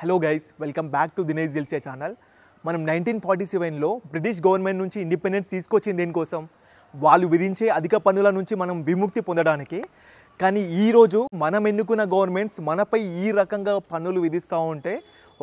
Hello guys, welcome back to Dinesh జిల్సే channel. మనం 1947లో బ్రిటిష్ గవర్నమెంట్ నుంచి ఇండిపెండెన్స్ తీసుకొచ్చింది దేనికోసం? వాళ్ళు విధించే అధిక పన్నుల నుంచి మనం విముక్తి పొందడానికి. కానీ ఈరోజు మనం ఎన్నుకున్న గవర్నమెంట్స్ మనపై ఈ రకంగా పన్నులు విధిస్తూ ఉంటే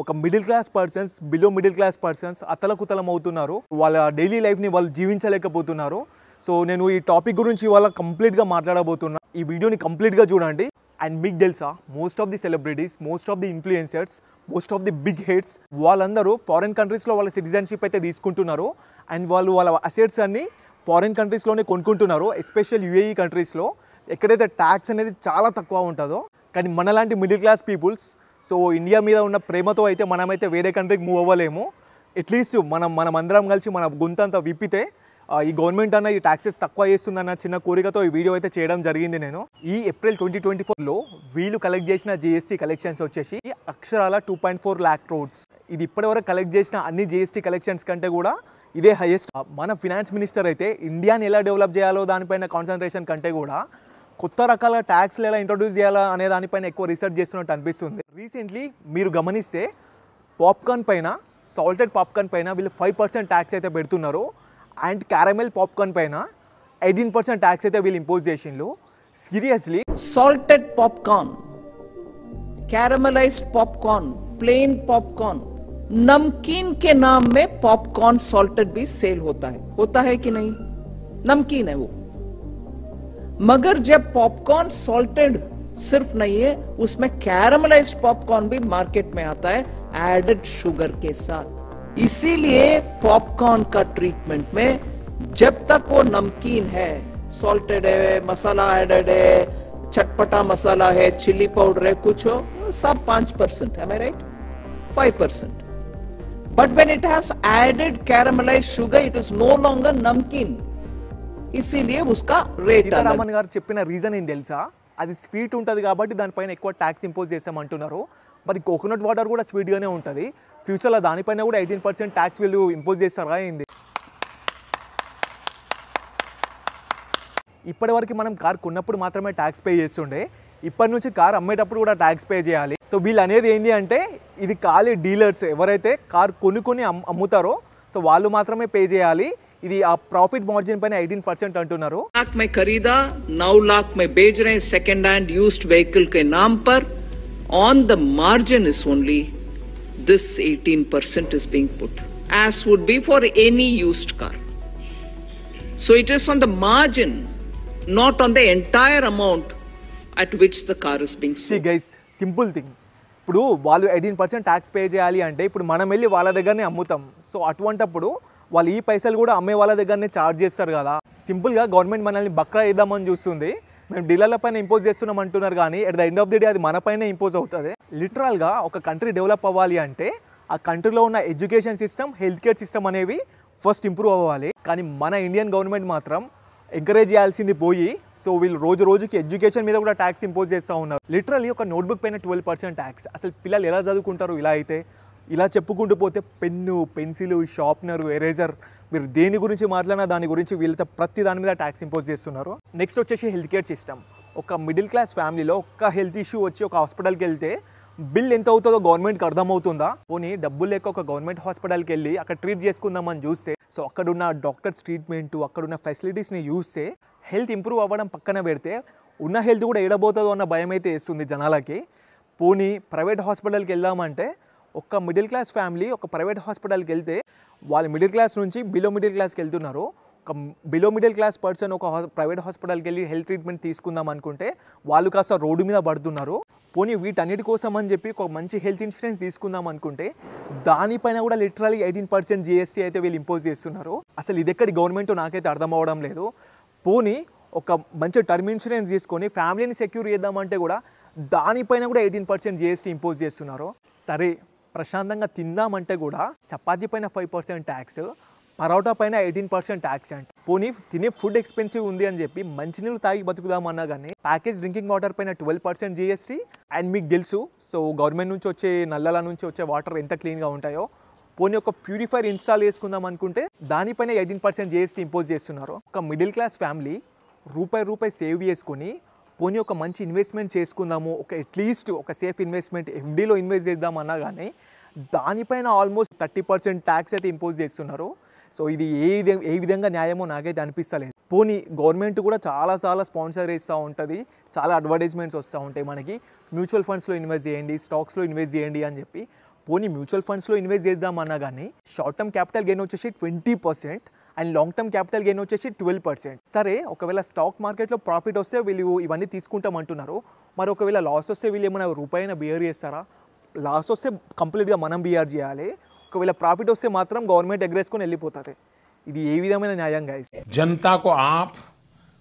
ఒక middle class persons, below middle class persons అతలకుతలం అవుతున్నారు. వాళ్ళ డైలీ లైఫ్ని వాళ్ళు జీవించలేకపోతున్నారు. సో నేను ఈ టాపిక్ గురించి ఇవాళ కంప్లీట్గా మాట్లాడబోతున్నా. ఈ వీడియోని కంప్లీట్గా చూడండి. అండ్ మీకు తెలుసా, most of the celebrities, most of the influencers, most of the big heads వాళ్ళందరూ ఫారెన్ కంట్రీస్లో వాళ్ళ సిటిజన్షిప్ అయితే తీసుకుంటున్నారు. అండ్ వాళ్ళ అసెట్స్ అన్ని ఫారెన్ కంట్రీస్లోనే కొనుక్కుంటున్నారు. ఎస్పెషల్ యూఏఈ కంట్రీస్లో ఎక్కడైతే ట్యాక్స్ అనేది చాలా తక్కువ ఉంటుందో. కానీ మనలాంటి middle class peoples, so India మీద ఉన్న ప్రేమతో అయితే మనమైతే వేరే కంట్రీకి మూవ్ అవ్వలేము. అట్లీస్ట్ మనం అందరం కలిసి మన గొంతంతా విప్పితే ఈ గవర్నమెంట్ అన్న ఈ ట్యాక్సెస్ తక్కువ చేస్తుందన్న చిన్న కోరికతో ఈ వీడియో అయితే చేయడం జరిగింది. నేను ఈ ఏప్రిల్ 2024లో వీళ్ళు కలెక్ట్ చేసిన జిఎస్టీ కలెక్షన్స్ వచ్చేసి అక్షరాల 2.4 lakh crores. ఇది ఇప్పటివరకు కలెక్ట్ చేసిన అన్ని జిఎస్టీ కలెక్షన్స్ కంటే కూడా ఇదే హైయెస్ట్. మన ఫినాన్స్ మినిస్టర్ అయితే ఇండియాని ఎలా డెవలప్ చేయాలో దానిపైన కాన్సన్ట్రేషన్ కంటే కూడా కొత్త రకాల ట్యాక్స్లు ఎలా ఇంట్రొడ్యూస్ చేయాలా అనే దానిపైన ఎక్కువ రీసెర్చ్ చేస్తున్నట్టు అనిపిస్తుంది. రీసెంట్లీ మీరు గమనిస్తే పాప్కార్న్ పైన, సాల్టెడ్ పాప్కార్న్ పైన వీళ్ళు 5% ట్యాక్స్ అయితే పెడుతున్నారు. అండ్ క్యారమెల్ పాప్కార్న్ పైన 18% ట్యాక్స్ అయితే వీళ్ళు ఇంపోజ్ చేసిండ్రు. Seriously salted popcorn, caramelized popcorn, plain popcorn, नमकीन के नाम में पॉपकॉर्न सॉल्टेड भी सेल होता है कि नहीं? नमकीन है वो, मगर जब पॉपकॉर्न सॉल्टेड सिर्फ नहीं है, उसमें कैरामलाइज्ड पॉपकॉर्न भी मार्केट में आता है एडेड शुगर के साथ. इसीलिए पॉपकॉर्न का ट्रीटमेंट में जब तक वो नमकीन है, सॉल्टेड है, मसाला एडेड है, चटपटा मसाला है, चिली पाउडर है, कुछ हो, सब 5%, am I right? 5%. But when it has added caramelized sugar, it is no longer namkeen. इसीलिए उसका रेट సీతారామన్ గారు చెప్పిన రీజన్ ఏం తెలుసా? అది స్వీట్ ఉంటుంది కాబట్టి దానిపైన ఎక్కువ ట్యాక్స్ ఇంపోజ్ చేస్తామంటున్నారు. మరి కోకోనట్ వాటర్ కూడా స్వీట్గానే ఉంటుంది. ఫ్యూచర్లో దానిపైన కూడా 18% ట్యాక్స్ వీళ్ళు ఇంపోజ్ చేస్తారా ఏంది? ఇప్పటివరకు మనం కార్ కొన్నప్పుడు మాత్రమే ట్యాక్స్ పే చేస్తుండే. ఇప్పటి నుంచి కార్ అమ్మేటప్పుడు కూడా ట్యాక్స్ పే చేయాలి. సో వీళ్ళు అనేది ఏంటి అంటే, ఇది ఖాళీ డీలర్స్ ఎవరైతే కార్ కొనుక్కొని అమ్ముతారో సో వాళ్ళు మాత్రమే పే చేయాలి. ఇది ఆ ప్రాఫిట్ మార్జిన్ పైన 18% అంటున్నారు. लाख में खरीदा, 9 लाख में बेच रहे हैं सेकेंड हैंड यूज्ड व्हीकल के नाम पर. On the margin is only this 18% is being put, as would be for any used car. So it is on the margin, not on the entire amount at which the car is being sold. See guys, simple thing. ఇప్పుడు వాళ్ళు 18% tax pay చేయాలి అంటే ఇప్పుడు మనం వెళ్ళి వాళ్ళ దగ్గరనే అమ్ముతాం. సో అటువంటప్పుడు వాళ్ళు ఈ పైసలు కూడా అమ్మే వాళ్ళ దగ్గరనే ఛార్జ్ చేస్తారు కదా. సింపుల్గా గవర్నమెంట్ మనల్ని బక్రా ఇద్దామని చూస్తుంది. మేము డీలర్ల పైన ఇంపోజ్ చేస్తున్నాం అంటున్నారు, కానీ at the end of the day అది మన పైన ఇంపోజ్ అవుతుంది. లిటరల్గా ఒక కంట్రీ డెవలప్ అవ్వాలి అంటే ఆ కంట్రీలో ఉన్న education system, health care system అనేవి ఫస్ట్ ఇంప్రూవ్ అవ్వాలి. కానీ మన ఇండియన్ గవర్నమెంట్ మాత్రం ఎంకరేజ్ చేయాల్సింది పోయి సో వీళ్ళు రోజు రోజుకి ఎడ్యుకేషన్ మీద కూడా ట్యాక్స్ ఇంపోజ్ చేస్తూ ఉన్నారు. లిటరల్లీ ఒక నోట్బుక్ పైన 12% ట్యాక్స్. అసలు పిల్లలు ఎలా చదువుకుంటారు ఇలా అయితే? ఇలా చెప్పుకుంటూ పోతే పెన్ను, పెన్సిల్, షార్ప్నర్, ఎరేజర్, మీరు దేని గురించి మాట్లాడినా దాని గురించి వీళ్ళతో ప్రతి దాని మీద ట్యాక్స్ ఇంపోజ్ చేస్తున్నారు. నెక్స్ట్ వచ్చేసి హెల్త్ కేర్ సిస్టమ్. ఒక మిడిల్ క్లాస్ ఫ్యామిలీలో ఒక హెల్త్ ఇష్యూ వచ్చి ఒక హాస్పిటల్కి వెళ్తే బిల్ ఎంత అవుతుందో గవర్నమెంట్కి అర్థమవుతుందా? పోనీ డబ్బులు లేక ఒక గవర్నమెంట్ హాస్పిటల్కి వెళ్ళి అక్కడ ట్రీట్ చేసుకుందామని చూస్తే సో అక్కడున్న డాక్టర్స్ ట్రీట్మెంట్, అక్కడున్న ఫెసిలిటీస్ని చూస్తే హెల్త్ ఇంప్రూవ్ అవ్వడం పక్కన పెడితే ఉన్న హెల్త్ కూడా ఏడబోతుందో అన్న భయం అయితే వేస్తుంది జనాలకి. పోనీ ప్రైవేట్ హాస్పిటల్కి వెళ్దామంటే ఒక మిడిల్ క్లాస్ ఫ్యామిలీ ఒక ప్రైవేట్ హాస్పిటల్కి వెళ్తే వాళ్ళు మిడిల్ క్లాస్ నుంచి బిలో మిడిల్ క్లాస్కి వెళ్తున్నారు. ఒక బిలో మిడిల్ క్లాస్ పర్సన్ ఒక ప్రైవేట్ హాస్పిటల్కి వెళ్ళి హెల్త్ ట్రీట్మెంట్ తీసుకుందాం అనుకుంటే వాళ్ళు కాస్త రోడ్డు మీద పడుతున్నారు. పోనీ వీటన్నిటి కోసం అని చెప్పి ఒక మంచి హెల్త్ ఇన్సూరెన్స్ తీసుకుందాం అనుకుంటే దానిపైన కూడా లిటరల్లీ 18% జిఎస్టీ అయితే వీళ్ళు ఇంపోజ్ చేస్తున్నారు. అసలు ఇది ఎక్కడి గవర్నమెంట్ నాకైతే అర్థం అవ్వడం లేదు. పోనీ ఒక మంచి టర్మ్ ఇన్సూరెన్స్ తీసుకొని ఫ్యామిలీని సెక్యూర్ చేద్దామంటే కూడా దానిపైన కూడా 18% జిఎస్టీ ఇంపోజ్ చేస్తున్నారు. సరే, ప్రశాంతంగా తిందామంటే కూడా చపాతీ పైన 5% ట్యాక్స్, పరోటా పైన 18% ట్యాక్స్ అంట. పోనీ తినే ఫుడ్ ఎక్స్పెన్సివ్ ఉంది అని చెప్పి మంచినీళ్ళు తాగి బతుకుదామన్నా కానీ ప్యాకేజ్ డ్రింకింగ్ వాటర్ పైన 12% జిఎస్టీ. అండ్ మీకు తెలుసు సో గవర్నమెంట్ నుంచి వచ్చే నల్లల నుంచి వచ్చే వాటర్ ఎంత క్లీన్గా ఉంటాయో. పోనీ ఒక ప్యూరిఫైర్ ఇన్స్టాల్ చేసుకుందాం అనుకుంటే దానిపైన 18% జిఎస్టీ ఇంపోజ్ చేస్తున్నారు. ఒక మిడిల్ క్లాస్ ఫ్యామిలీ రూపాయి సేవ్ చేసుకొని పోనీ ఒక మంచి ఇన్వెస్ట్మెంట్ చేసుకుందాము, ఒక అట్లీస్ట్ ఒక సేఫ్ ఇన్వెస్ట్మెంట్ ఎఫ్డీలో ఇన్వెస్ట్ చేద్దామన్నా కానీ దానిపైన ఆల్మోస్ట్ 30% ట్యాక్స్ అయితే ఇంపోజ్ చేస్తున్నారు. సో ఇది ఏ విధంగా న్యాయమో నాకైతే అనిపిస్తలేదు. పోనీ గవర్నమెంట్ కూడా చాలా స్పాన్సర్ చేస్తూ ఉంటుంది, చాలా అడ్వర్టైజ్మెంట్స్ వస్తూ ఉంటాయి మనకి, మ్యూచువల్ ఫండ్స్లో ఇన్వెస్ట్ చేయండి, స్టాక్స్లో ఇన్వెస్ట్ చేయండి అని చెప్పి. పోనీ మ్యూచువల్ ఫండ్స్లో ఇన్వెస్ట్ చేద్దామన్నా కానీ షార్ట్ టర్మ్ క్యాపిటల్ గెయిన్ వచ్చేసి 20% and long term capital gain వచ్చేసి 12%. సరే, ఒకవేళ స్టాక్ మార్కెట్లో ప్రాఫిట్ వస్తే వీళ్ళు ఇవన్నీ తీసుకుంటామంటున్నారు, మరి ఒకవేళ లాస్ వస్తే వీళ్ళు ఏమైనా రూపాయినా బియర్ చేస్తారా? లాస్ వస్తే కంప్లీట్గా మనం బియర్ చేయాలి, ఒకవేళ ప్రాఫిట్ వస్తే మాత్రం గవర్నమెంట్ ఎగరేసుకొని వెళ్ళిపోతుంది. ఇది ఏ విధమైన న్యాయం గైస్? जनता को आप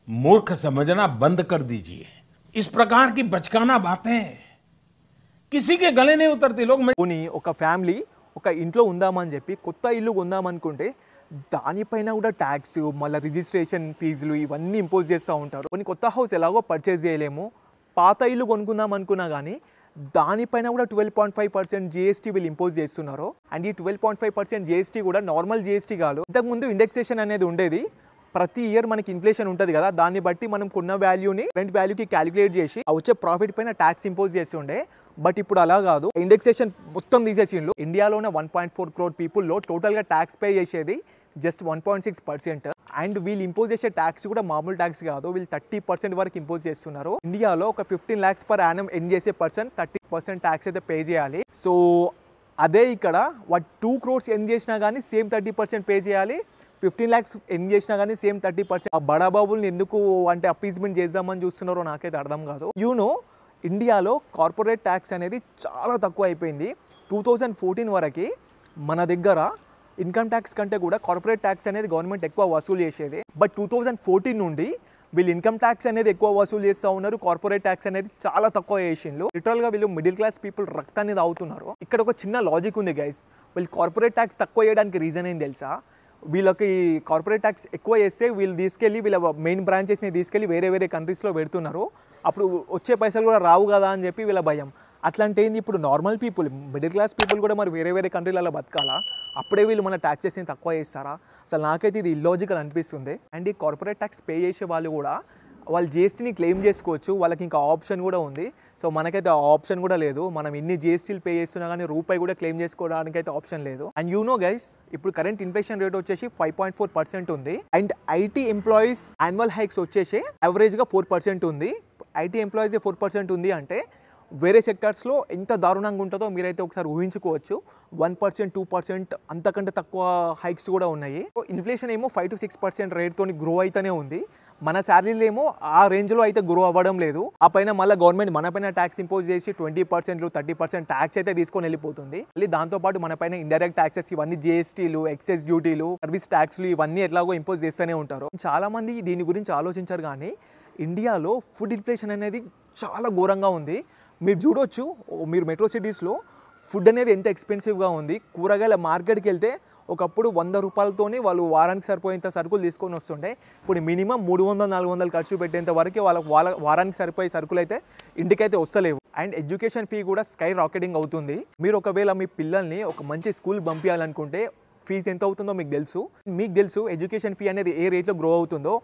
मूर्ख समझना बंद कर दीजिए. इस प्रकार की बचकाना बातें किसी के गले नहीं उतरती. लोग పోనీ ఒక ఫ్యామిలీ ఒక ఇంట్లో ఉందామని చెప్పి కొత్త ఇల్లు కొందామనుకుంటే దానిపైన కూడా ట్యాక్స్, మళ్ళీ రిజిస్ట్రేషన్ ఫీజులు ఇవన్నీ ఇంపోజ్ చేస్తూ ఉంటారు. కొన్ని కొత్త హౌస్ ఎలాగో పర్చేస్ చేయలేము, పాత ఇల్లు కొనుక్కుందాం అనుకున్నా కానీ దానిపైన కూడా 12.5% జిఎస్టీ వీళ్ళు ఇంపోజ్ చేస్తున్నారు. అండ్ ఈ 12.5% జిఎస్టీ కూడా నార్మల్ జిఎస్టీ కాదు. ఇంతకుముందు ఇండెక్సేషన్ అనేది ఉండేది, ప్రతి ఇయర్ మనకి ఇన్ఫ్లేషన్ ఉంటుంది కదా, దాన్ని బట్టి మనం కొన్న వాల్యూని కరెంట్ వాల్యూకి క్యాలిక్యులేట్ చేసి వచ్చే ప్రాఫిట్ పైన ట్యాక్స్ ఇంపోజ్ చేస్తుండే. బట్ ఇప్పుడు అలా కాదు, ఇండెక్సేషన్ మొత్తం తీసేసిండ్రు. ఇండియాలోనే 1.4 crore పీపుల్లో టోటల్గా ట్యాక్స్ పే చేసేది జస్ట్ 1.6%. అండ్ వీళ్ళు ఇంపోజ్ చేసే ట్యాక్స్ కూడా మామూలు ట్యాక్స్ కాదు, వీళ్ళు 30% వరకు ఇంపోజ్ చేస్తున్నారు. ఇండియాలో ఒక 15 lakhs per annum ఎర్న్ చేసే పర్సన్ 30% ట్యాక్స్ అయితే పే చేయాలి. సో అదే ఇక్కడ 2 crores ఎర్న్ చేసినా కానీ సేమ్ 30% పే చేయాలి, 15 lakhs ఎర్న్ చేసినా కానీ సేమ్ 30%. ఆ బడాబాబుల్ని ఎందుకు అంటే అప్పీజ్మెంట్ చేద్దామని చూస్తున్నారో నాకైతే అర్థం కాదు. ఇండియాలో కార్పొరేట్ ట్యాక్స్ అనేది చాలా తక్కువ అయిపోయింది. 2014 వరకు మన దగ్గర ఇన్కమ్ ట్యాక్స్ కంటే కూడా కార్పొరేట్ ట్యాక్స్ అనేది గవర్నమెంట్ ఎక్కువ వసూలు చేసేది. బట్ 2014 నుండి వీళ్ళు ఇన్కమ్ ట్యాక్స్ అనేది ఎక్కువ వసూలు చేస్తూ ఉన్నారు, కార్పొరేట్ ట్యాక్స్ అనేది చాలా తక్కువ చేసిండ్రు. లిటరల్గా వీళ్ళు మిడిల్ క్లాస్ పీపుల్ రక్తాన్ని తాగుతున్నారు. ఇక్కడ ఒక చిన్న లాజిక్ ఉంది గైస్, వీళ్ళు కార్పొరేట్ ట్యాక్స్ తక్కువ చేయడానికి రీజన్ ఏం తెలుసా? వీళ్ళకి కార్పొరేట్ ట్యాక్స్ ఎక్కువ చేస్తే వీళ్ళు తీసుకెళ్ళి వీళ్ళ మెయిన్ బ్రాంచెస్ని తీసుకెళ్ళి వేరే కంట్రీస్లో పెడుతున్నారు, అప్పుడు వచ్చే పైసలు కూడా రావు కదా అని చెప్పి వీళ్ళ భయం. అట్లాంటి ఏంది, ఇప్పుడు normal people middle class people కూడా మరి వేరే కంట్రీలలో బతకాలా, అప్పుడే వీళ్ళు మన ట్యాక్సెస్ని తక్కువ చేస్తారా? అసలు నాకైతే ఇది ఇల్లాజికల్ అనిపిస్తుంది. అండ్ ఈ కార్పొరేట్ ట్యాక్స్ పే చేసే వాళ్ళు కూడా వాళ్ళు జిఎస్టీని క్లెయిమ్ చేసుకోవచ్చు, వాళ్ళకి ఇంకా ఆప్షన్ కూడా ఉంది. సో మనకైతే ఆ ఆప్షన్ కూడా లేదు, మనం ఇన్ని జిఎస్టీలు పే చేస్తున్నా కానీ రూపాయి కూడా క్లెయిమ్ చేసుకోవడానికి అయితే ఆప్షన్ లేదు. అండ్ గైస్, ఇప్పుడు కరెంట్ ఇన్ఫ్లేషన్ రేట్ వచ్చేసి 5.4% ఉంది. And IT employees annual hikes వచ్చేసి యావరేజ్గా 4% ఉంది. ఐటీ ఎంప్లాయీస్ 4% ఉంది అంటే వేరే సెక్టార్స్లో ఎంత దారుణంగా ఉంటుందో మీరైతే ఒకసారి ఊహించుకోవచ్చు. 1%, 2% అంతకంటే తక్కువ హైక్స్ కూడా ఉన్నాయి. ఇన్ఫ్లేషన్ ఏమో 5 to 6% రేట్తో గ్రో అయితేనే ఉంది, మన శాలరీలు ఏమో ఆ రేంజ్లో అయితే గ్రో అవ్వడం లేదు. ఆ పైన మళ్ళీ గవర్నమెంట్ మన పైన ట్యాక్స్ ఇంపోజ్ చేసి 20%, 30% ట్యాక్స్ అయితే తీసుకొని వెళ్ళిపోతుంది. మళ్ళీ దాంతోపాటు మన పైన ఇండైరెక్ట్ ట్యాక్సెస్ ఇవన్నీ జిఎస్టీలు, ఎక్సైజ్ డ్యూటీలు, సర్వీస్ ట్యాక్స్లు ఇవన్నీ ఎట్లాగో ఇంపోజ్ చేస్తూనే ఉంటారు. చాలా మంది దీని గురించి ఆలోచించారు, కానీ ఇండియాలో ఫుడ్ ఇన్ఫ్లేషన్ అనేది చాలా ఘోరంగా ఉంది. మీరు చూడొచ్చు, మీరు మెట్రో సిటీస్లో ఫుడ్ అనేది ఎంత ఎక్స్పెన్సివ్గా ఉంది. కూరగాయల మార్కెట్కి వెళ్తే ఒకప్పుడు 100 రూపాయలతోనే వాళ్ళు వారానికి సరిపోయేంత సరుకులు తీసుకొని వస్తుండే, ఇప్పుడు మినిమం 300-400 ఖర్చు పెట్టేంత వరకు వాళ్ళ వారానికి సరిపోయే సరుకులు అయితే ఇంటికైతే వస్తలేవు. అండ్ ఎడ్యుకేషన్ ఫీ కూడా స్కై రాకెటింగ్ అవుతుంది. మీరు ఒకవేళ మీ పిల్లల్ని ఒక మంచి స్కూల్ పంపించాలనుకుంటే ఫీజు ఎంత అవుతుందో మీకు తెలుసు. ఎడ్యుకేషన్ ఫీ అనేది ఏ రేట్లో గ్రో అవుతుందో.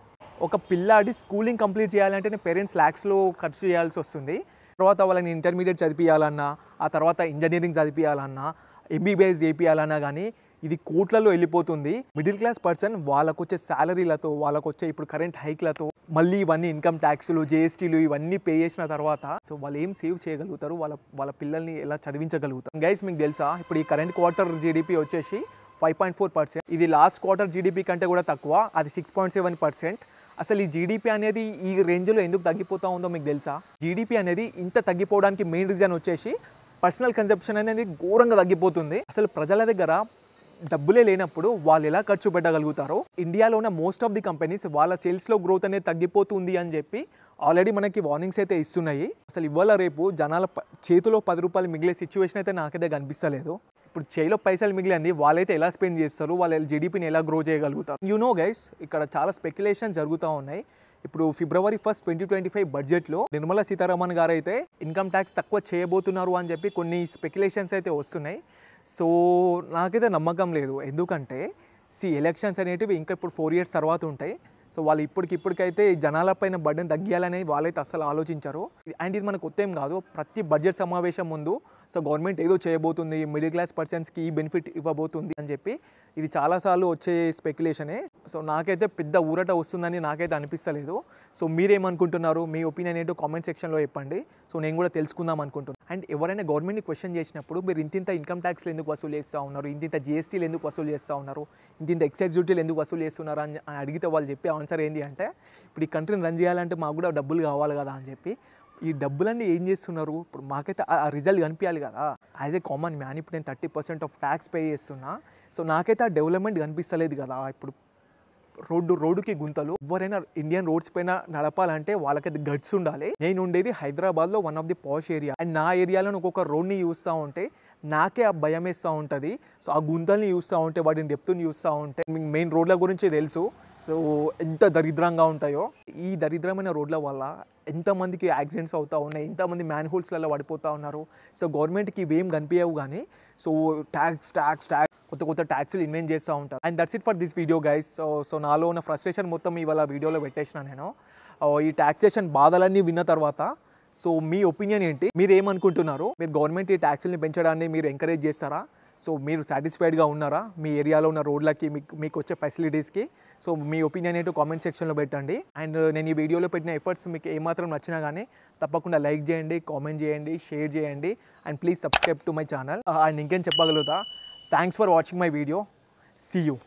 ఒక పిల్లాడి స్కూలింగ్ కంప్లీట్ చేయాలంటే పేరెంట్స్ ల్యాక్స్లో ఖర్చు చేయాల్సి వస్తుంది. తర్వాత వాళ్ళని ఇంటర్మీడియట్ చదివించాలన్నా, ఆ తర్వాత ఇంజనీరింగ్ చదివించాలన్నా, ఎంబీబీఎస్ చేయించాలన్నా కానీ ఇది కోట్లలో వెళ్ళిపోతుంది. మిడిల్ క్లాస్ పర్సన్ వాళ్ళకు వచ్చే శాలరీలతో, వాళ్ళకు వచ్చే ఇప్పుడు కరెంట్ హైక్లతో, మళ్ళీ ఇవన్నీ ఇన్కమ్ ట్యాక్స్లు, జిఎస్టీలు ఇవన్నీ పే చేసిన తర్వాత సో వాళ్ళు ఏం సేవ్ చేయగలుగుతారు, వాళ్ళ పిల్లల్ని ఎలా చదివించగలుగుతారు? గైస్, మీకు తెలుసా, ఇప్పుడు ఈ కరెంట్ క్వార్టర్ జీడిపి వచ్చేసి 5.4%. ఇది లాస్ట్ క్వార్టర్ జీడిపి కంటే కూడా తక్కువ, అది 6.7%. అసలు ఈ జీడిపి అనేది ఈ రేంజ్లో ఎందుకు తగ్గిపోతూ ఉందో మీకు తెలుసా? జీడిపి అనేది ఇంత తగ్గిపోవడానికి మెయిన్ రీజన్ వచ్చేసి పర్సనల్ కన్సంప్షన్ అనేది ఘోరంగా తగ్గిపోతుంది. అసలు ప్రజల దగ్గర డబ్బులే లేనప్పుడు వాళ్ళు ఎలా ఖర్చు పెట్టగలుగుతారో, ఇండియాలో ఉన్న మోస్ట్ ఆఫ్ ది కంపెనీస్ వాళ్ళ సేల్స్లో గ్రోత్ అనేది తగ్గిపోతుంది అని చెప్పి ఆల్రెడీ మనకి వార్నింగ్స్ అయితే ఇస్తున్నాయి. అసలు ఇవాళ రేపు జనాల చేతిలో 10 రూపాయలు మిగిలే సిచ్యువేషన్ అయితే నాకైతే కనిపిస్తలేదు. ఇప్పుడు చేతిలో పైసలు మిగిలింది వాళ్ళైతే ఎలా స్పెండ్ చేస్తారు, వాళ్ళ జీడిపిని ఎలా గ్రో చేయగలుగుతారు? గైస్, ఇక్కడ చాలా స్పెక్యులేషన్ జరుగుతూ ఉన్నాయి. ఇప్పుడు February 1, 2025 బడ్జెట్లో నిర్మలా సీతారామన్ గారు అయితే ఇన్కమ్ ట్యాక్స్ తక్కువ చేయబోతున్నారు అని చెప్పి కొన్ని స్పెక్యులేషన్స్ అయితే వస్తున్నాయి. సో నాకైతే నమ్మకం లేదు, ఎందుకంటే ఎలక్షన్స్ అనేటివి ఇంకా ఇప్పుడు 4 years తర్వాత ఉంటాయి. సో వాళ్ళు ఇప్పటికైతే జనాలపైన బర్డెన్ తగ్గియాలని వాళ్ళైతే అసలు ఆలోచించారు. అండ్ ఇది మనకు కొత్త ఏం కాదు, ప్రతి బడ్జెట్ సమావేశం ముందు సో గవర్నమెంట్ ఏదో చేయబోతుంది, మిడిల్ క్లాస్ పర్సన్స్కి ఈ బెనిఫిట్ ఇవ్వబోతుంది అని చెప్పి ఇది చాలాసార్లు వచ్చే స్పెక్యులేషనే. సో నాకైతే పెద్ద ఊరట వస్తుందని నాకైతే అనిపిస్తలేదు. సో మీరేమనుకుంటున్నారు, మీ ఒపీనియన్ ఏంటో కామెంట్ సెక్షన్లో చెప్పండి. సో నేను కూడా తెలుసుకుందాం అనుకుంటున్నాను. అండ్ ఎవరైనా గవర్నమెంట్ని క్వశ్చన్ చేసినప్పుడు మీరు ఇంతింత ఇన్కమ్ ట్యాక్స్లు ఎందుకు వసూలు చేస్తూ ఉన్నారు, ఇంతింత జిఎస్టీలు ఎందుకు వసూలు చేస్తూ ఉన్నారు, ఇంతింత ఎక్సైజ్ డ్యూటీలు ఎందుకు వసూలు చేస్తున్నారు అని అడిగితే వాళ్ళు చెప్పే ఆన్సర్ ఏంటి అంటే, ఇప్పుడు ఈ కంట్రీని రన్ చేయాలంటే మాకు కూడా డబ్బులు కావాలి కదా అని చెప్పి. ఈ డబ్బులన్నీ ఏం చేస్తున్నారు, ఇప్పుడు మాకైతే ఆ రిజల్ట్ కనిపించాలి కదా. యాజ్ ఏ కామన్ మ్యాన్ ఇప్పుడు నేను 30% ఆఫ్ ట్యాక్స్ పే చేస్తున్నా. సో నాకైతే ఆ డెవలప్మెంట్ కనిపిస్తలేదు కదా. ఇప్పుడు రోడ్డుకి గుంతలు, ఎవరైనా ఇండియన్ రోడ్స్ పైన నడపాలంటే వాళ్ళకైతే గట్స్ ఉండాలి. నేను ఉండేది హైదరాబాద్లో one of the posh area. And నా ఏరియాలో ఒక్కొక్క రోడ్ని చూస్తూ ఉంటే నాకే ఆ భయం వేస్తూ ఉంటుంది. సో ఆ గుంతల్ని చూస్తూ ఉంటే, వాటిని డెప్త్ని చూస్తూ ఉంటే, మెయిన్ రోడ్ల గురించి తెలుసు సో ఎంత దరిద్రంగా ఉంటాయో. ఈ దరిద్రమైన రోడ్ల వల్ల ఎంతమందికి యాక్సిడెంట్స్ అవుతూ ఉన్నాయి, ఎంతమంది మ్యాన్ హోల్స్లలో పడిపోతూ ఉన్నారు. సో గవర్నమెంట్కి ఇవేం కనిపించవు కానీ సో ట్యాక్స్ కొత్త ట్యాక్స్లు ఇన్వెంట్ చేస్తూ ఉంటారు. And that's it for this video guys. So నాలో ఉన్న ఫ్రస్ట్రేషన్ మొత్తం ఇవాళ వీడియోలో పెట్టేసిన నేను. ఈ ట్యాక్సేషన్ బాధలన్నీ విన్న తర్వాత సో మీ ఒపీనియన్ ఏంటి, మీరు ఏమనుకుంటున్నారు? మీరు గవర్నమెంట్ ఈ ట్యాక్స్ని పెంచడాన్ని మీరు ఎంకరేజ్ చేస్తారా? సో మీరు సాటిస్ఫైడ్గా ఉన్నారా మీ ఏరియాలో ఉన్న రోడ్లకి, మీకు వచ్చే ఫెసిలిటీస్కి? సో మీ ఒపీనియన్ ఏంటో కామెంట్ సెక్షన్లో పెట్టండి. అండ్ నేను ఈ వీడియోలో పెట్టిన ఎఫర్ట్స్ మీకు ఏమాత్రం నచ్చినా కానీ తప్పకుండా లైక్ చేయండి, కామెంట్ చేయండి, షేర్ చేయండి. And please subscribe to my channel. And ఇంకేం చెప్పగలుగుతా, thanks for watching my video. See you.